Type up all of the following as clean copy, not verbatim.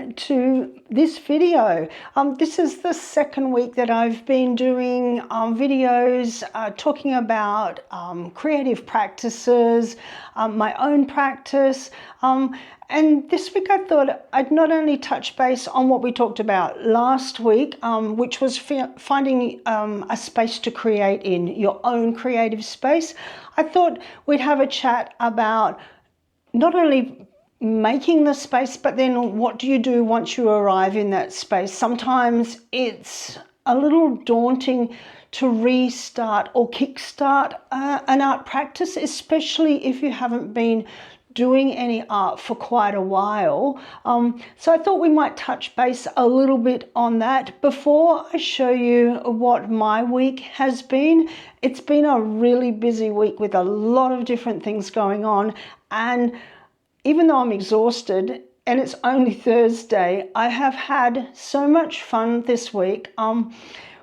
to this video. This is the second week that I've been doing videos talking about creative practices, my own practice, and this week I thought I'd not only touch base on what we talked about last week, which was finding a space to create in, your own creative space. I thought we'd have a chat about not only making the space, but then what do you do once you arrive in that space? Sometimes it's a little daunting to restart or kickstart an art practice, especially if you haven't been doing any art for quite a while. So I thought we might touch base a little bit on that before I show you what my week has been. It's been a really busy week with a lot of different things going on, and even though I'm exhausted and it's only Thursday, I have had so much fun this week,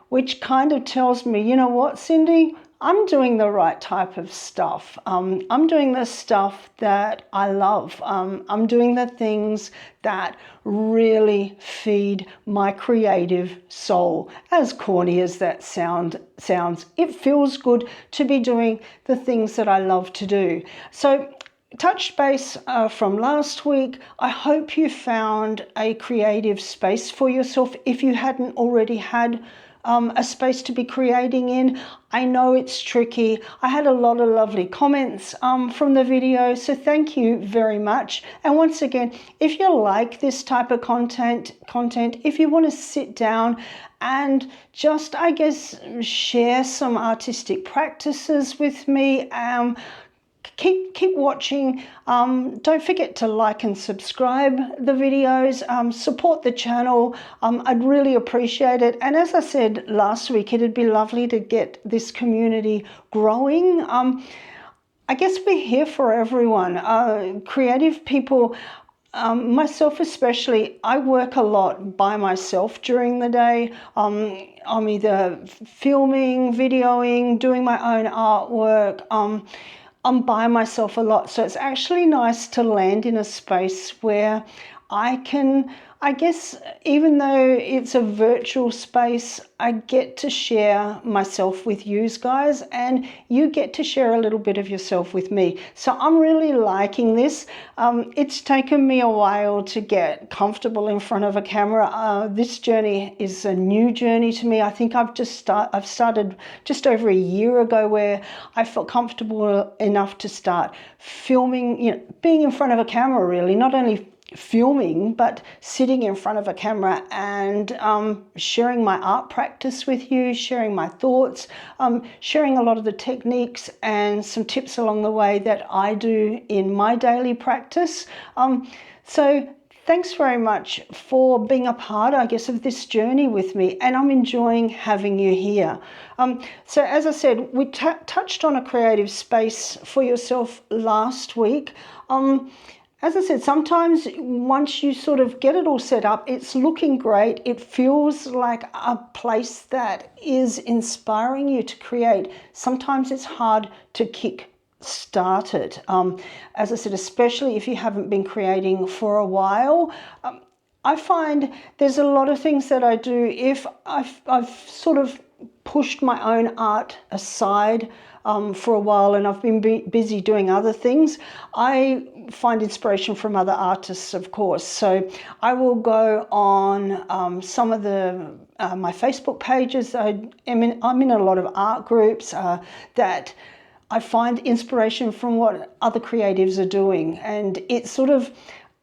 which kind of tells me, you know what, Cindy, I'm doing the right type of stuff. I'm doing the stuff that I love. I'm doing the things that really feed my creative soul. As corny as that sounds, it feels good to be doing the things that I love to do. So touch base from last week. I hope you found a creative space for yourself if you hadn't already had a space to be creating in. I know it's tricky. I had a lot of lovely comments from the video, so thank you very much. And once again, if you like this type of content, if you want to sit down and just, I guess, share some artistic practices with me, keep watching. Don't forget to like and subscribe the videos, support the channel. I'd really appreciate it. And as I said last week, it'd be lovely to get this community growing. I guess we're here for everyone. Creative people, myself especially, I work a lot by myself during the day. I'm either filming, videoing, doing my own artwork. I'm by myself a lot, so it's actually nice to land in a space where I can, I guess, even though it's a virtual space, I get to share myself with you guys, and you get to share a little bit of yourself with me. So I'm really liking this. It's taken me a while to get comfortable in front of a camera. This journey is a new journey to me. I think I've started just over a year ago, where I felt comfortable enough to start filming, being in front of a camera, really, not only filming, but sitting in front of a camera and sharing my art practice with you, sharing my thoughts, sharing a lot of the techniques and some tips along the way that I do in my daily practice. So thanks very much for being a part, I guess, of this journey with me, and I'm enjoying having you here. So as I said, we touched on a creative space for yourself last week. As I said, sometimes once you sort of get it all set up, it's looking great. It feels like a place that is inspiring you to create. Sometimes it's hard to kick start it. As I said, especially if you haven't been creating for a while. I find there's a lot of things that I do if I've sort of pushed my own art aside for a while, and I've been busy doing other things. I find inspiration from other artists, of course. So I will go on some of my Facebook pages. I'm in a lot of art groups that I find inspiration from what other creatives are doing, and it's sort of,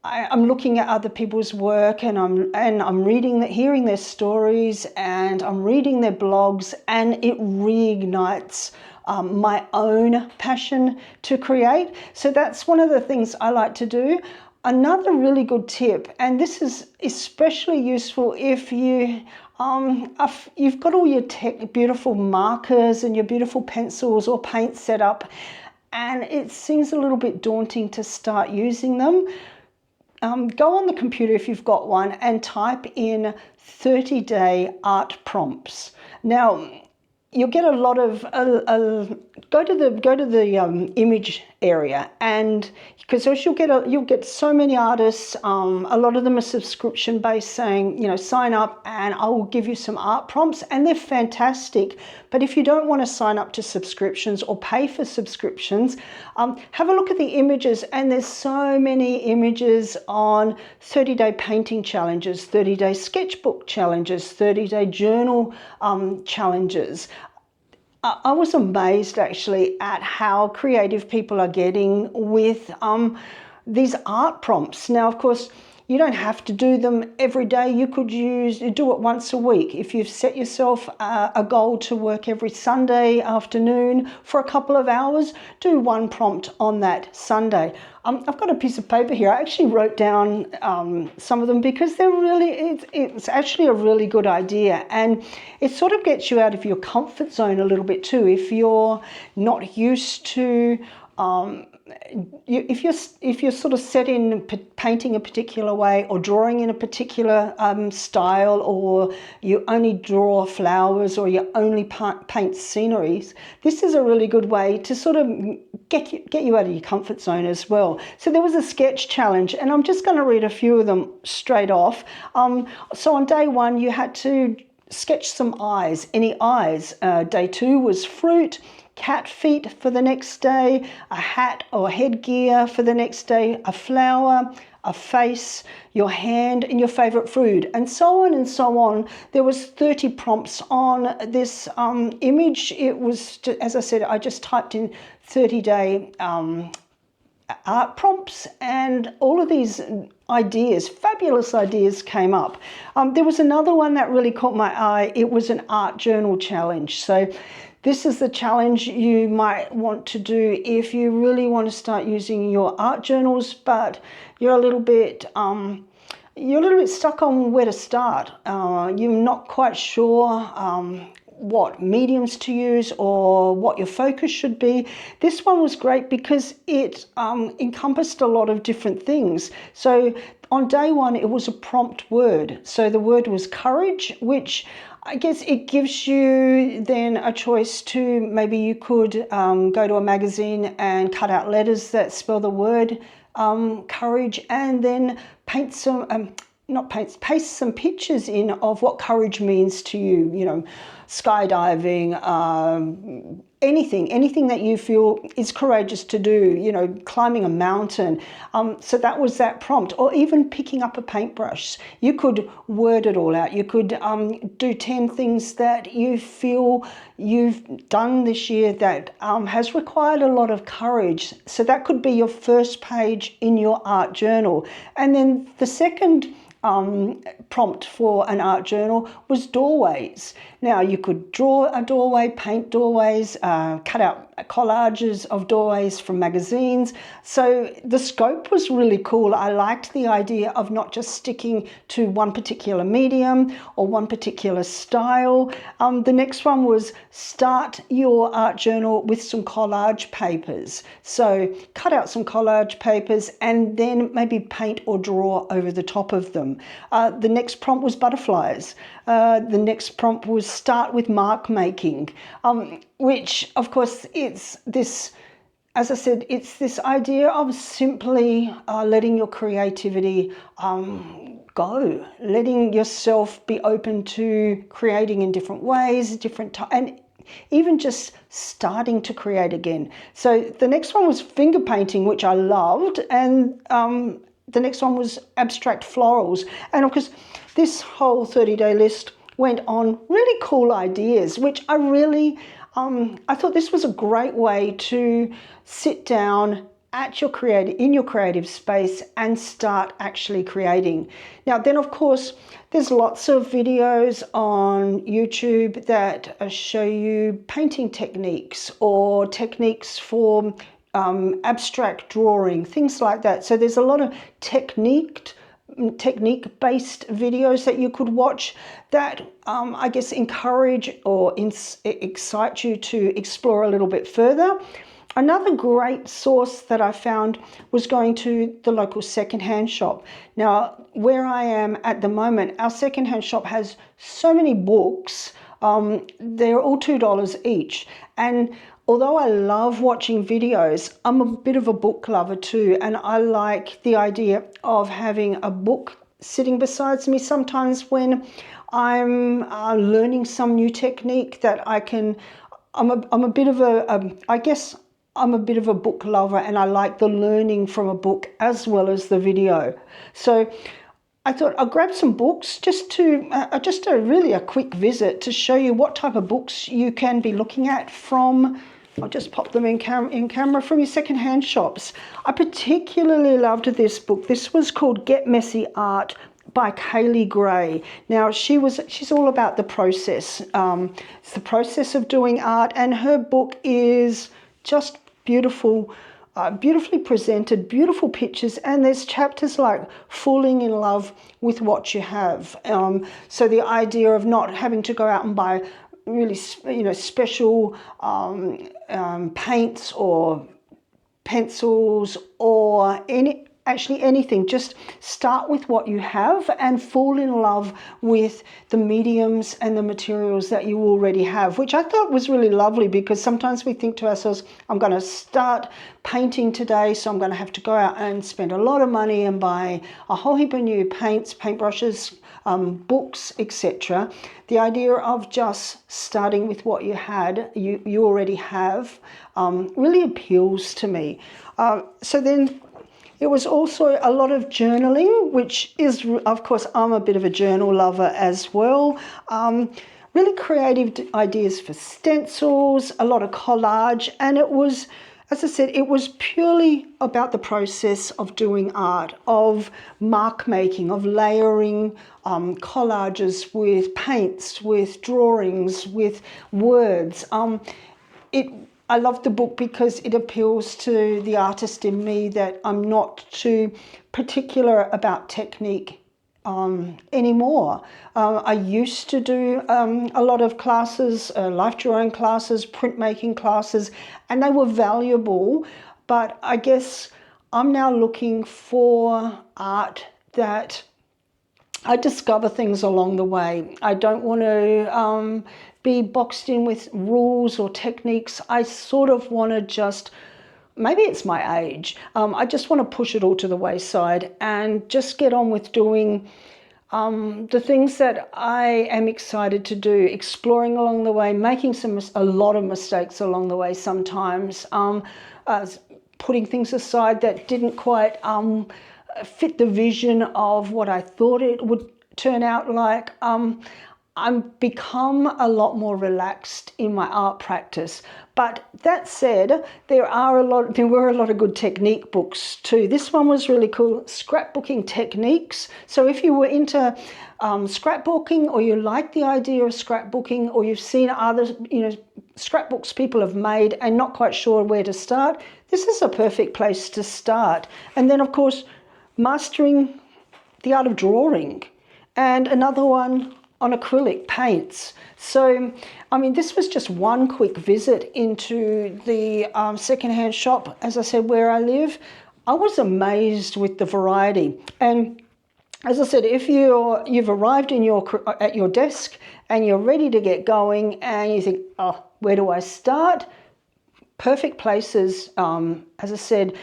I'm looking at other people's work, and I'm reading, hearing their stories, and I'm reading their blogs, and it reignites my own passion to create. So that's one of the things I like to do. Another really good tip, and this is especially useful if you've got all your beautiful markers and your beautiful pencils or paint set up, and it seems a little bit daunting to start using them. Go on the computer if you've got one and type in 30-day art prompts. Now, you'll get a lot of go to the image area, and because you'll get so many artists. A lot of them are subscription based, saying, you know, sign up and I will give you some art prompts, and they're fantastic. But if you don't want to sign up to subscriptions or pay for subscriptions, have a look at the images, and there's so many images on 30-day painting challenges, 30-day sketchbook challenges, 30-day journal challenges. I was amazed actually at how creative people are getting with these art prompts. Now, of course, you don't have to do them every day. You could do it once a week. If you've set yourself a goal to work every Sunday afternoon for a couple of hours, do one prompt on that Sunday. I've got a piece of paper here. I actually wrote down some of them because they're it's actually a really good idea, and it sort of gets you out of your comfort zone a little bit too. If you're not used to if you're sort of set in painting a particular way or drawing in a particular style, or you only draw flowers or you only paint sceneries, this is a really good way to sort of get you out of your comfort zone as well. So there was a sketch challenge, and I'm just going to read a few of them straight off. So on day one, you had to sketch some eyes, any eyes. Day two was fruit, cat feet for the next day, a hat or headgear for the next day, a flower, a face, your hand, and your favorite food, and so on and so on. There was 30 prompts on this image. It was, as I said, I just typed in 30-day art prompts, and all of these ideas, fabulous ideas, came up. There was another one that really caught my eye. It was an art journal challenge. So this is the challenge you might want to do if you really want to start using your art journals, but you're a little bit stuck on where to start. You're not quite sure what mediums to use or what your focus should be. This one was great because it encompassed a lot of different things. So on day one, it was a prompt word. So the word was courage, which I guess it gives you then a choice to, maybe you could go to a magazine and cut out letters that spell the word courage, and then paste some pictures in of what courage means to you. You know, skydiving, anything that you feel is courageous to do, you know, climbing a mountain. So that was that prompt. Or even picking up a paintbrush. You could word it all out. You could do 10 things that you feel you've done this year that has required a lot of courage. So that could be your first page in your art journal. And then the second prompt for an art journal was doorways. Now you could draw a doorway, paint doorways, cut out collages of doorways from magazines. So the scope was really cool. I liked the idea of not just sticking to one particular medium or one particular style. The next one was start your art journal with some collage papers. So cut out some collage papers and then maybe paint or draw over the top of them. The next prompt was butterflies. The next prompt was start with mark making, which of course it's this, as I said, it's this idea of simply letting your creativity go, letting yourself be open to creating in different ways, and even just starting to create again. So the next one was finger painting, which I loved, and the next one was abstract florals. And of course, this whole 30-day list went on really cool ideas, which I really, I thought this was a great way to sit down at in your creative space and start actually creating. Now then, of course, there's lots of videos on YouTube that show you painting techniques or techniques for abstract drawing, things like that. So there's a lot of technique-based videos that you could watch that I guess encourage or excite you to explore a little bit further. Another great source that I found was going to the local secondhand shop. Now, where I am at the moment, our secondhand shop has so many books They're all $2 each. And although I love watching videos, I'm a bit of a book lover too, and I like the idea of having a book sitting beside me sometimes when I'm learning some new technique that I can. I'm a bit of I guess I'm a bit of a book lover, and I like the learning from a book as well as the video. So I thought I'll grab some books just a really a quick visit to show you what type of books you can be looking at from. I'll just pop them in camera from your secondhand shops. I particularly loved this book. This was called Get Messy Art by Kaylee Gray. Now she's all about the process. It's the process of doing art, and her book is just beautiful. Beautifully presented, beautiful pictures, and there's chapters like falling in love with what you have. So the idea of not having to go out and buy really, special paints or pencils or anything. Just start with what you have and fall in love with the mediums and the materials that you already have, which I thought was really lovely, because sometimes we think to ourselves, I'm going to start painting today, so I'm going to have to go out and spend a lot of money and buy a whole heap of new paints, paintbrushes, books, etc. The idea of just starting with what you already have, really appeals to me. So then it was also a lot of journaling, which is, of course, I'm a bit of a journal lover as well. Really creative ideas for stencils, a lot of collage, and it was, as I said, it was purely about the process of doing art, of mark making, of layering collages with paints, with drawings, with words. I love the book because it appeals to the artist in me, that I'm not too particular about technique anymore. I used to do a lot of classes, life drawing classes, printmaking classes, and they were valuable, but I guess I'm now looking for art that I discover things along the way. I don't want to be boxed in with rules or techniques. I sort of want to just, maybe it's my age, I just want to push it all to the wayside and just get on with doing the things that I am excited to do, exploring along the way, making a lot of mistakes along the way sometimes, putting things aside that didn't quite fit the vision of what I thought it would turn out like. I've become a lot more relaxed in my art practice. But that said, there were a lot of good technique books too. This one was really cool, Scrapbooking Techniques. So if you were into scrapbooking, or you like the idea of scrapbooking, or you've seen other scrapbooks people have made and not quite sure where to start, this is a perfect place to start. And then, of course, Mastering the Art of Drawing, and another one on acrylic paints. So, I mean, this was just one quick visit into the secondhand shop, as I said, where I live. I was amazed with the variety. And as I said, if you've arrived at your desk and you're ready to get going and you think, oh, where do I start? Perfect places, as I said,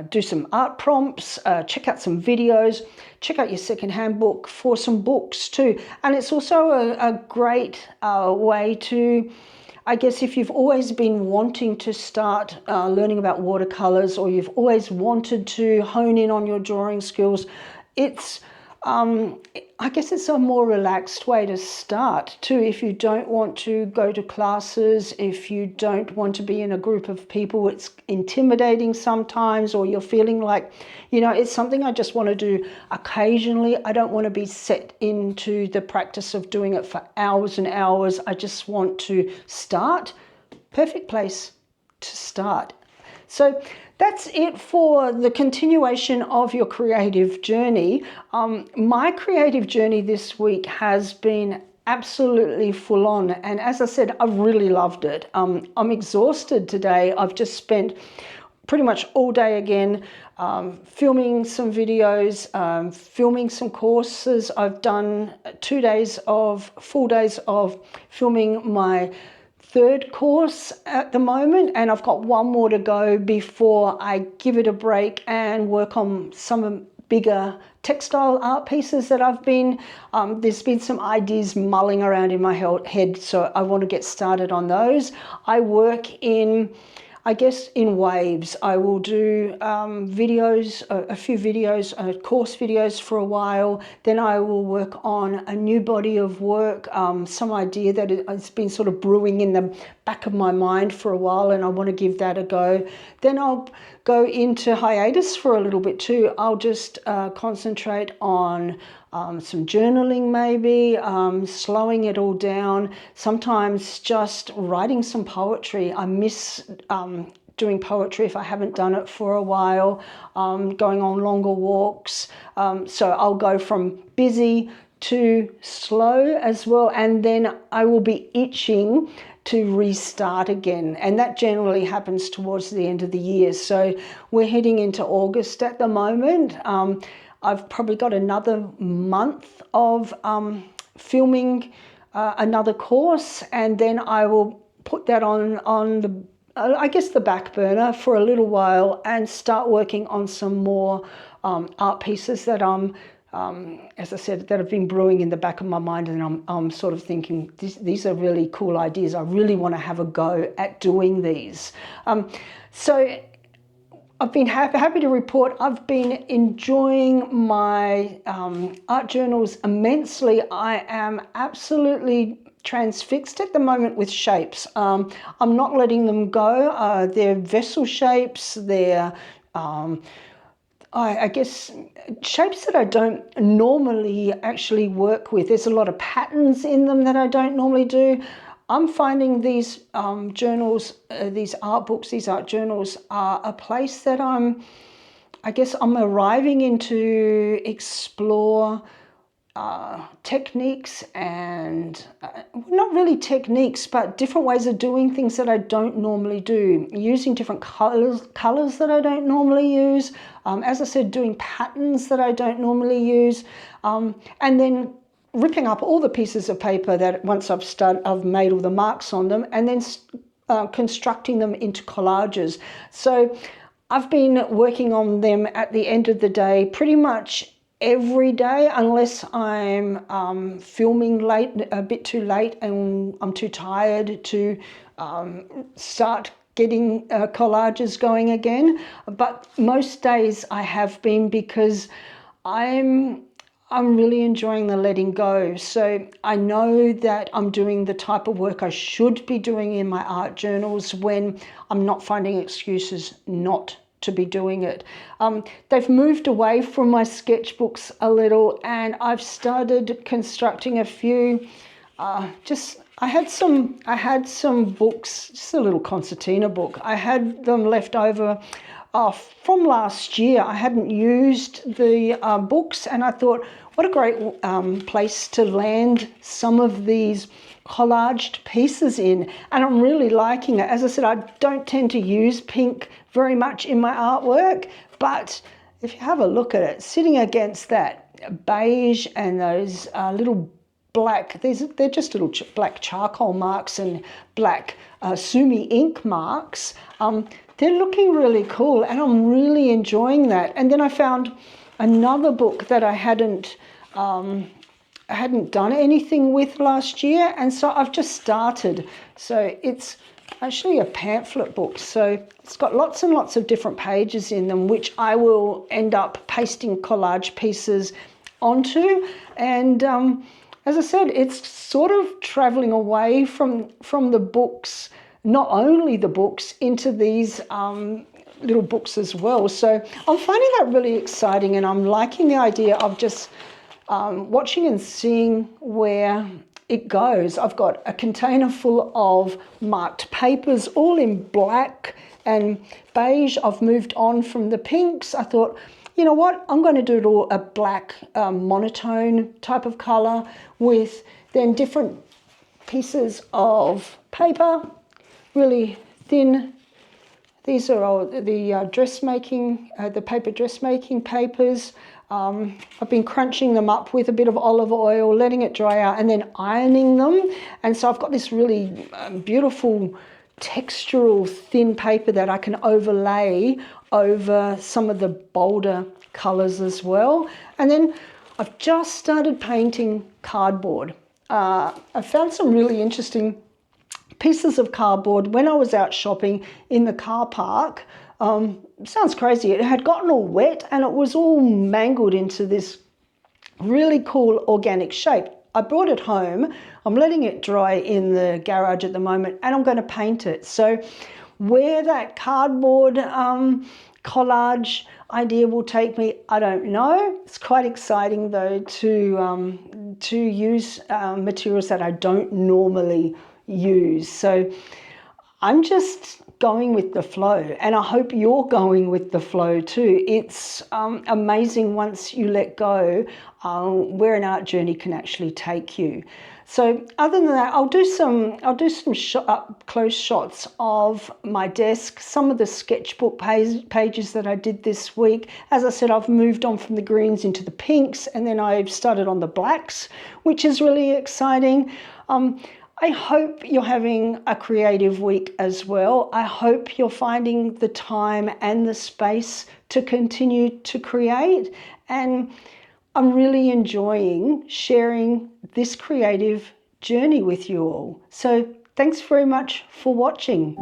do some art prompts, check out some videos, check out your secondhand book for some books too. And it's also a great way to, I guess, if you've always been wanting to start learning about watercolors, or you've always wanted to hone in on your drawing skills, it's I guess it's a more relaxed way to start too. If you don't want to go to classes, if you don't want to be in a group of people, it's intimidating sometimes, or you're feeling like, it's something I just want to do occasionally. I don't want to be set into the practice of doing it for hours and hours. I just want to start. Perfect place to start. So that's it for the continuation of your creative journey. My creative journey this week has been absolutely full on. And as I said, I've really loved it. I'm exhausted today. I've just spent pretty much all day again, filming some videos, filming some courses. I've done 2 days of, full days of filming my third course at the moment, and I've got one more to go before I give it a break and work on some bigger textile art pieces that I've been, there's been some ideas mulling around in my head, so I want to get started on those. I work in, I guess, in waves. I will do videos, a few videos, course videos for a while. Then I will work on a new body of work, some idea that has been sort of brewing in the back of my mind for a while, and I want to give that a go. Then I'll go into hiatus for a little bit too. I'll just concentrate on some journaling maybe, slowing it all down, sometimes just writing some poetry. I miss doing poetry if I haven't done it for a while, going on longer walks. So I'll go from busy to slow as well, and then I will be itching to restart again, and that generally happens towards the end of the year. So we're heading into August at the moment. I've probably got another month of filming another course, and then I will put that on the, I guess, the back burner for a little while and start working on some more art pieces that I'm, as I said, that have been brewing in the back of my mind, and I'm sort of thinking, these are really cool ideas. I really want to have a go at doing these. So I've been happy to report I've been enjoying my art journals immensely. I am absolutely transfixed at the moment with shapes. I'm not letting them go. They're vessel shapes. They're I guess shapes that I don't normally actually work with. There's a lot of patterns in them that I don't normally do. I'm finding these journals, these art books, these art journals are a place that I guess I'm arriving in to explore techniques and not really techniques, but different ways of doing things that I don't normally do, using different colors that I don't normally use, as I said, doing patterns that I don't normally use, and then ripping up all the pieces of paper that once I've made all the marks on them, and then constructing them into collages. So I've been working on them at the end of the day pretty much every day, unless I'm filming late, a bit too late, and I'm too tired to start getting collages going again. But most days I have been, because I'm really enjoying the letting go. So I know that I'm doing the type of work I should be doing in my art journals when I'm not finding excuses not to be doing it. They've moved away from my sketchbooks a little, and I've started constructing a few. I had some books, just a little concertina book. I had them left over from last year. I hadn't used the books, and I thought, what a great place to land some of these collaged pieces in, and I'm really liking it. As I said, I don't tend to use pink very much in my artwork, but if you have a look at it, sitting against that beige and those little black, they're just little black charcoal marks and black sumi ink marks, they're looking really cool, and I'm really enjoying that. And then I found another book that I hadn't done anything with last year, and so I've just started. So it's actually a pamphlet book, so it's got lots and lots of different pages in them, which I will end up pasting collage pieces onto. And as I said, it's sort of traveling away from the books, not only the books, into these little books as well. So I'm finding that really exciting, and I'm liking the idea of just watching and seeing where it goes. I've got a container full of marked papers, all in black and beige. I've moved on from the pinks. I thought, you know what, I'm going to do it all a black monotone type of colour, with then different pieces of paper, really thin These are all the dressmaking, the paper dressmaking papers. I've been crunching them up with a bit of olive oil, letting it dry out, and then ironing them. And so I've got this really beautiful textural thin paper that I can overlay over some of the bolder colours as well. And then I've just started painting cardboard. I found some really interesting pieces of cardboard when I was out shopping in the car park. Sounds crazy. It had gotten all wet and it was all mangled into this really cool organic shape. I brought it home. I'm letting it dry in the garage at the moment and I'm going to paint it. So where that cardboard collage idea will take me, I don't know. It's quite exciting though to use materials that I don't normally use. So I'm just going with the flow, and I hope you're going with the flow too. It's amazing once you let go where an art journey can actually take you. So other than that, I'll do some up close shots of my desk, some of the sketchbook pages that I did this week. As I said, I've moved on from the greens into the pinks, and then I've started on the blacks, which is really exciting. I hope you're having a creative week as well. I hope you're finding the time and the space to continue to create. And I'm really enjoying sharing this creative journey with you all. So thanks very much for watching.